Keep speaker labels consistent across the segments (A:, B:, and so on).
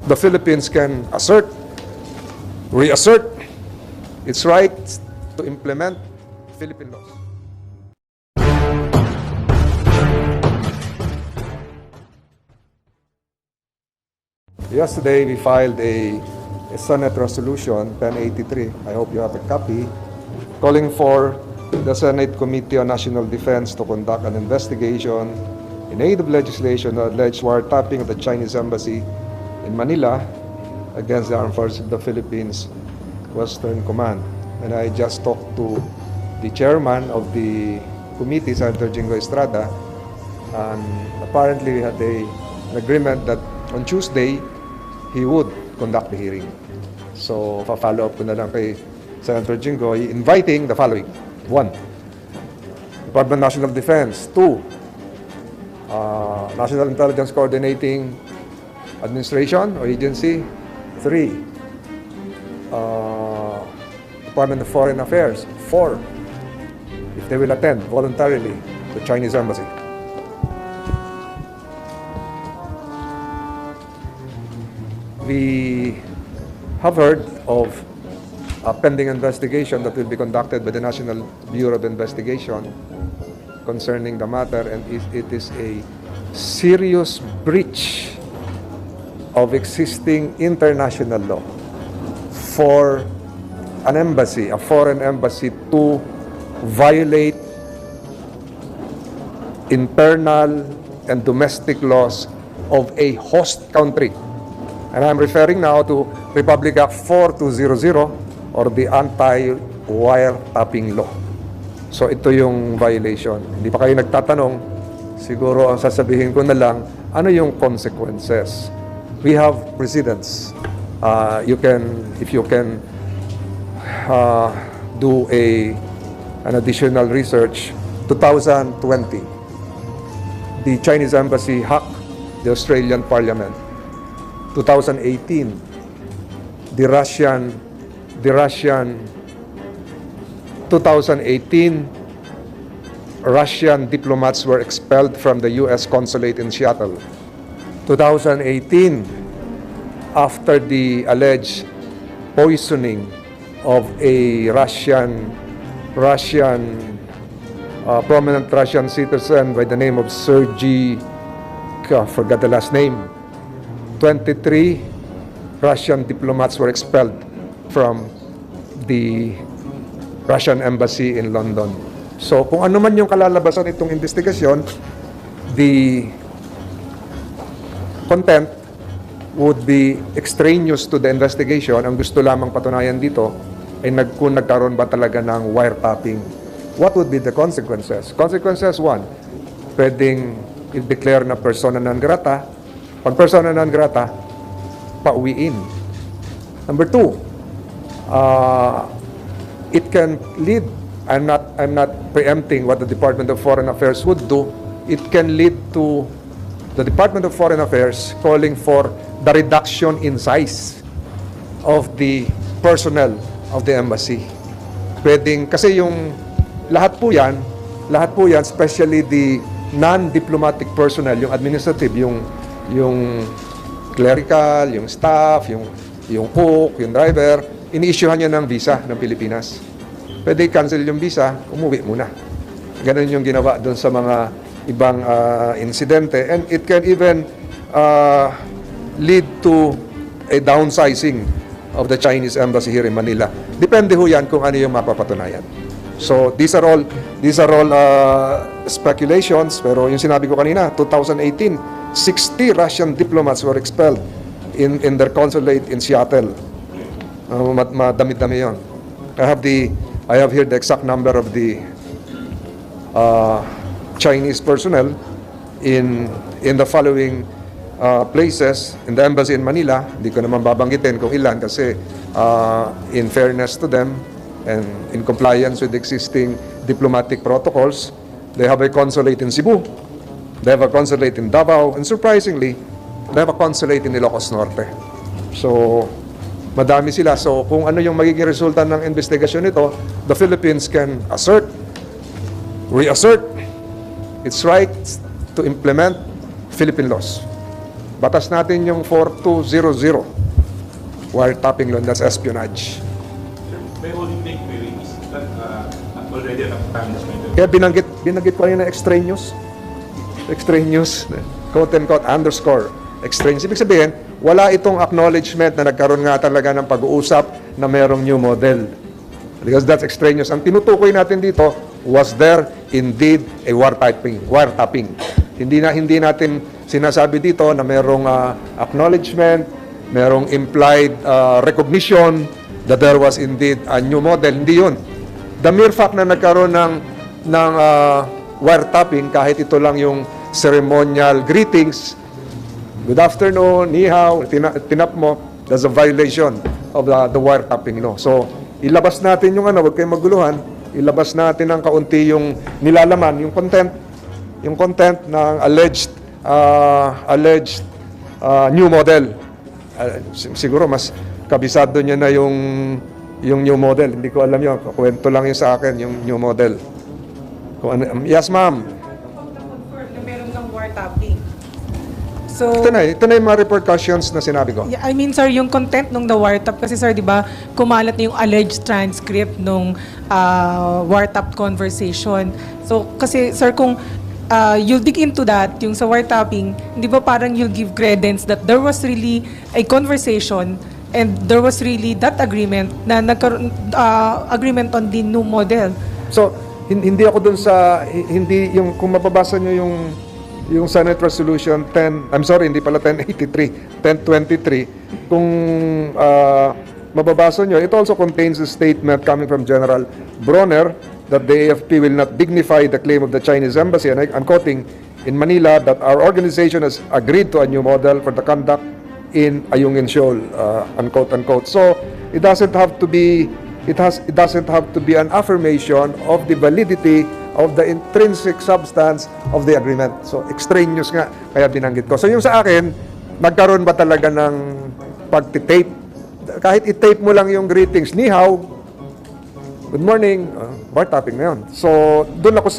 A: the Philippines can assert, reassert its right to implement Philippine laws. Yesterday, we filed a Senate Resolution 1083. I hope you have a copy, calling for the Senate Committee on National Defense to conduct an investigation in aid of legislation on alleged wiretapping of the Chinese Embassy in Manila against the Armed Forces of the Philippines Western Command. And I just talked to the chairman of the committee, Senator Jingo Estrada, and apparently we had an agreement that on Tuesday, he would conduct the hearing. So, pa-follow up ko na lang kay Senator Jingo, inviting the following. 1. Department of National Defense. 2. National Intelligence Coordinating Administration or Agency. 3. Department of Foreign Affairs. 4. If they will attend voluntarily the Chinese Embassy. We have heard of a pending investigation that will be conducted by the National Bureau of Investigation concerning the matter, and it is a serious breach of existing international law for an embassy, a foreign embassy, to violate internal and domestic laws of a host country. And I'm referring now to Republic Act 4200 or the Anti-Wiretapping Law. So ito yung violation. Hindi pa kayo nagtatanong, siguro ang sasabihin ko na lang, ano yung consequences? We have precedents. If you can do an additional research, 2020, the Chinese Embassy hacked the Australian Parliament. 2018, the Russian 2018, Russian diplomats were expelled from the U.S. consulate in Seattle. 2018, after the alleged poisoning of a prominent Russian citizen by the name of Sergei, I forgot the last name, 23 Russian diplomats were expelled from the Russian embassy in London. So kung ano man yung kalalabasan itong investigasyon, the content would be extraneous to the investigation. Ang gusto lamang patunayan dito ay kung nagkaroon ba talaga ng wiretapping. What would be the consequences? Consequences, 1, pwedeng i-declare na persona non grata. Pag persona non grata, pauwiin. Number 2, it can lead, I'm not preempting what the Department of Foreign Affairs would do. It can lead to the Department of Foreign Affairs calling for the reduction in size of the personnel of the embassy. Pwedeng, kasi yung lahat po yan, especially the non-diplomatic personnel, yung administrative, yung clerical, yung staff, yung cook, yung driver, ini-issuehan niya ng visa ng Pilipinas. Pwede cancel yung visa, umuwi muna. Ganun yung ginawa doon sa mga ibang insidente. And it can even lead to a downsizing of the Chinese embassy here in Manila. Depende ho yan kung ano yung mapapatunayan. So these are all speculations, pero yung sinabi ko kanina, 2018, 60 Russian diplomats were expelled in their consulate in Seattle. Madami-dami yun. I have here the exact number of the Chinese personnel in the following places in the embassy in Manila. Hindi ko naman babanggitin kung ilan kasi in fairness to them and in compliance with existing diplomatic protocols, they have a consulate in Cebu, they have a consulate in Davao, and surprisingly, they have a consulate in Ilocos Norte. So, madami sila. So, kung ano yung magiging resulta ng investigasyon nito, the Philippines can reassert its right to implement Philippine laws. Batas natin yung 4200. Wiretapping law, that's espionage.
B: May holding take query is that already an punishment.
A: Kaya binanggit ko kanina extraneous. Extraneous, quote and quote, underscore, extraneous. Ibig sabihin, wala itong acknowledgement na nagkaroon nga talaga ng pag-uusap na merong new model. Because that's extraneous. Ang tinutukoy natin dito, was there indeed a wiretapping? Hindi natin sinasabi dito na merong acknowledgement, merong implied recognition that there was indeed a new model. Hindi yun. The mere fact na nagkaroon ng wiretapping, kahit ito lang yung ceremonial greetings, good afternoon, ni hao, tinap mo, that's a violation of the wiretapping law. So, ilabas natin yung huwag kayong maguluhan, ilabas natin ng kaunti yung nilalaman, yung content ng alleged new model. Siguro mas kabisado niya na yung new model. Hindi ko alam yun. Kwento lang yun sa akin, yung new model. Yes, ma'am.
C: Confirm na meron ng wiretapping. So,
A: Ito na yung mga repercussions na sinabi ko.
C: yeah, I mean, sir, yung content nung the wiretap, kasi sir, di ba, kumalat na yung alleged transcript nung wiretap conversation. So, kasi, sir, kung you'll dig into that, yung sa wiretapping, di ba parang you'll give credence that there was really a conversation and there was really that agreement na nagkaroon, agreement on the new model.
A: So, hindi ako dun sa, hindi, yung, kung mababasa nyo yung Senate Resolution 10, I'm sorry, hindi pala 1083, 1023, kung mababasa nyo, it also contains a statement coming from General Bronner that the AFP will not dignify the claim of the Chinese embassy, and I'm quoting, in Manila, that our organization has agreed to a new model for the conduct in Ayungin Shoal, unquote, unquote. So, it doesn't have to be an affirmation of the validity of the intrinsic substance of the agreement. So, extraneous nga, kaya binanggit ko. So, yung sa akin, nagkaroon ba talaga ng pagtitape? Kahit i-tape mo lang yung greetings, ni hao, good morning, wiretapping na yun. So, doon ako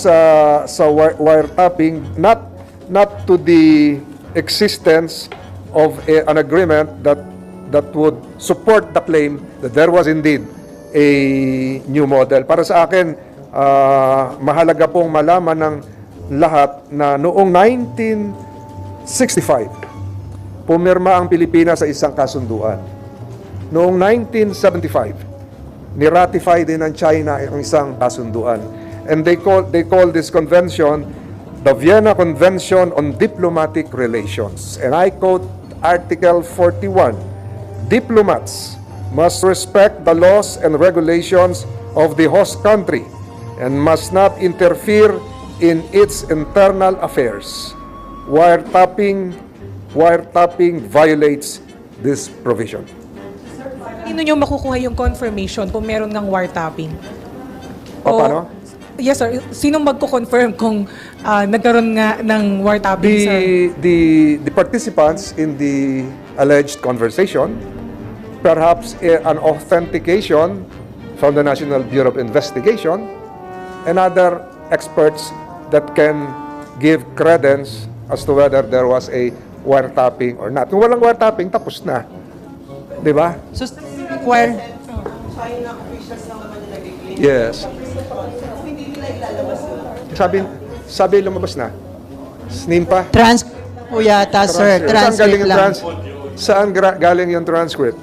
A: sa wiretapping, not to the existence of an agreement that would support the claim that there was indeed a new model. Para sa akin, mahalaga pong malaman ng lahat na noong 1965, pumirma ang Pilipinas sa isang kasunduan. Noong 1975, ni-ratify din ng China ang isang kasunduan. And they call this convention the Vienna Convention on Diplomatic Relations. And I quote Article 41, diplomats must respect the laws and regulations of the host country and must not interfere in its internal affairs. Wiretapping violates this provision.
C: Sino nyo makukuha yung confirmation kung meron ng wiretapping?
A: Paano?
C: Yes, sir. Sinong magko-confirm kung nagkaroon nga ng wiretapping, sir?
A: The participants in the alleged conversation, perhaps an authentication from the National Bureau of Investigation, and other experts that can give credence as to whether there was a wiretapping or not. Kung walang wiretapping, tapos na. Di ba?
C: So, require...
D: China officials lang naman yung nag-claim.
A: Yes.
D: Kung hindi nila ilalabas yun.
A: Sabi lumabas na. Snimpa?
E: Transcript po yata, sir.
A: Saan galing
E: Transcript
A: yung
E: lang.
A: galing yung transcript?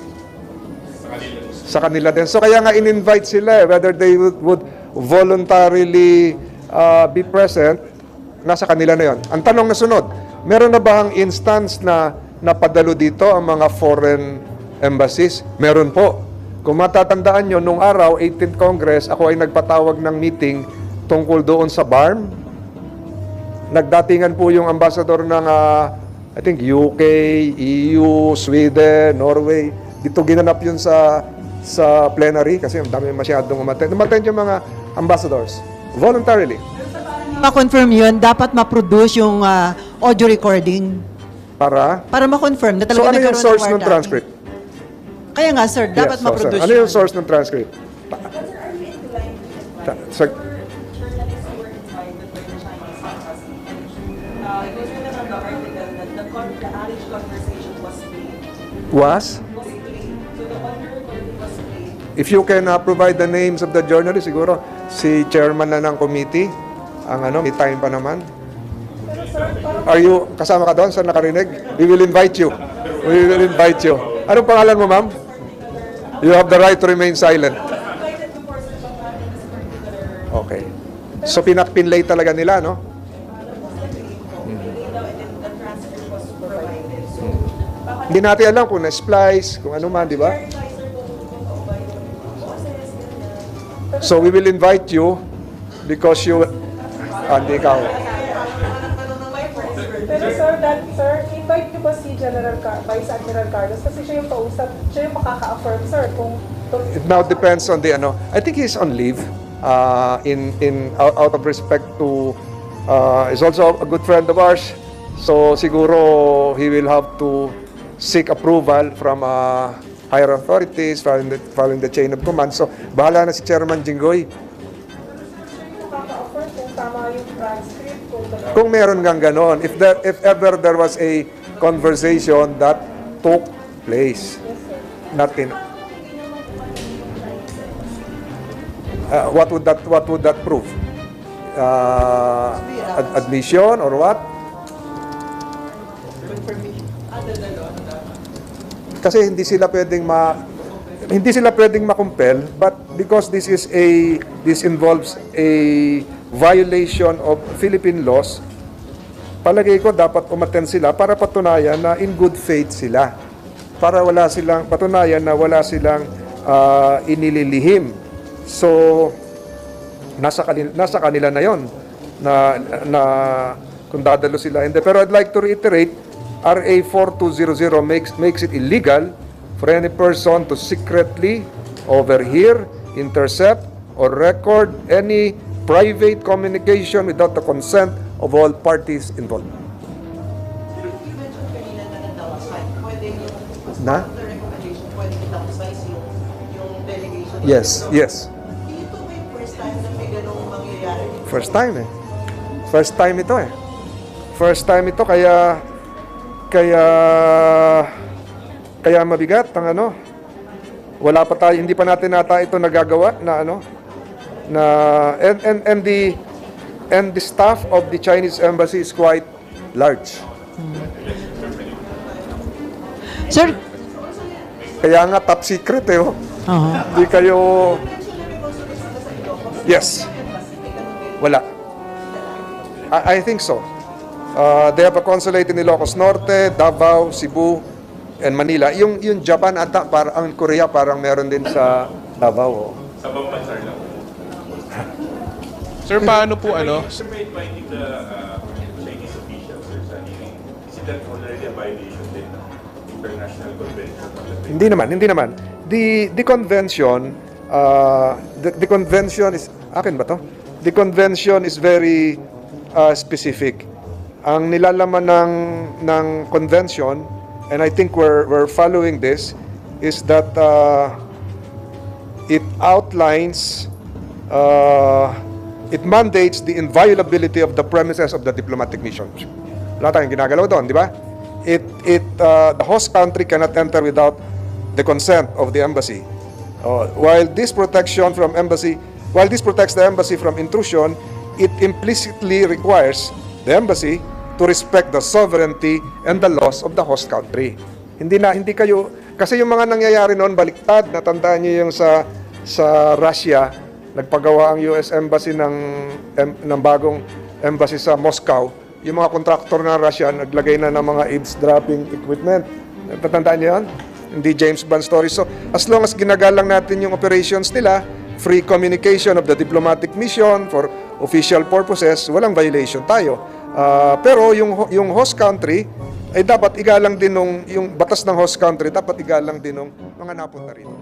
A: Sa kanila din. So kaya nga in-invite sila whether they would voluntarily be present, nasa kanila na yon. Ang tanong na sunod, meron na ba ang instance na napadalo dito ang mga foreign embassies? Meron po. Kung matatandaan nyo, nung araw, 18th Congress, ako ay nagpatawag ng meeting tungkol doon sa BARM. Nagdatingan po yung ambassador ng, I think, UK, EU, Sweden, Norway. Dito ginanap yun sa plenary kasi ang dami masyadong umattend. Umattend yung mga ambassadors voluntarily.
E: Ma-confirm yun, dapat ma-produce yung audio recording
A: Para
E: ma-confirm na
A: so
E: talaga
A: ano yung
E: nagkaroon
A: source ng
E: wiretapping.
A: transcript?
E: Kaya nga, sir, dapat
A: Yes,
E: ma-produce
A: Ano yung source ng transcript? Sa-
D: It was written by the Chinese embassy. It was written on the article that the
A: Was? If you can provide the names of the journalists, siguro si chairman na ng committee, ang may time pa naman. Are you, kasama ka doon sa nakarinig? We will invite you. We will invite you. Anong pangalan mo, ma'am? You have the right to remain silent. Okay. So pinlay talaga nila, no? Hindi natin alam kung na-splice, kung ano man, di ba? So we will invite you because you... hindi ka.
C: Pero sir, invite niyo ba si Vice Admiral Carlos kasi siya yung kausap, siya yung makaka-affirm, sir, kung...
A: It now depends on the I think he's on leave. Out of respect to is also a good friend of ours. So siguro he will have to seek approval from higher authorities following the chain of command. So bahala na si Chairman Jinggoy.
C: Makaka-affirm kung tama yung transcript,
A: Kung meron kang ganon, if ever there was a conversation that took place, not in what would that prove? Admission or what? Kasi hindi sila pwedeng ma-compel, but because this involves a violation of Philippine laws, palagay ko dapat umattend sila para patunayan na in good faith sila. Para patunayan na wala silang inililihim. So nasa kanila na 'yon na kung dadalo sila. Pero I'd like to reiterate, RA 4200 makes it illegal for any person to secretly overhear, intercept, or record any private communication without the consent of all parties involved.
D: You mentioned kanina na nag-downsize. Pwede yung
A: Na?
D: the recommendation, pwede i-downsize yung delegation.
A: Yes.
D: Ito ba yung first time na may ganong mangyayari?
A: First time ito First time ito kaya mabigat ang wala pa tayo, hindi pa natin ito nagagawa and the staff of the Chinese embassy is quite large.
E: Sir,
A: Kaya nga top secret Hindi kayo. Yes. Wala. I think so. They have a consulate in Ilocos Norte, Davao, Cebu, and Manila. Yung Japan ata, ang Korea parang meron din sa Davao.
B: Sa Bambansar lang.
F: Sir, paano po
B: Sir, may inviting the Chinese officials sir, sa hearing. Is that already a violation din ng international convention?
A: Hindi naman. The convention, the convention is, akin ba to? The convention is very specific. Ang nilalaman ng convention, and I think we're following this, is that it outlines, it mandates the inviolability of the premises of the diplomatic mission. Wala tayong ginagalaw doon, di ba? The host country cannot enter without the consent of the embassy. While this protects the embassy from intrusion, it implicitly requires the embassy to respect the sovereignty and the laws of the host country. Hindi kayo, kasi yung mga nangyayari noon baliktad, natandaan niyo yung sa Russia, nagpagawa ang US Embassy ng bagong embassy sa Moscow. Yung mga kontraktor ng Russia naglagay na ng mga eavesdropping equipment. Natandaan niyo yan? Hindi James Bond story. So, as long as ginagalang natin yung operations nila, free communication of the diplomatic mission for official purposes, walang violation tayo. Pero yung host country ay dapat igalang din yung batas ng host country, dapat igalang din ng mga napunta rito.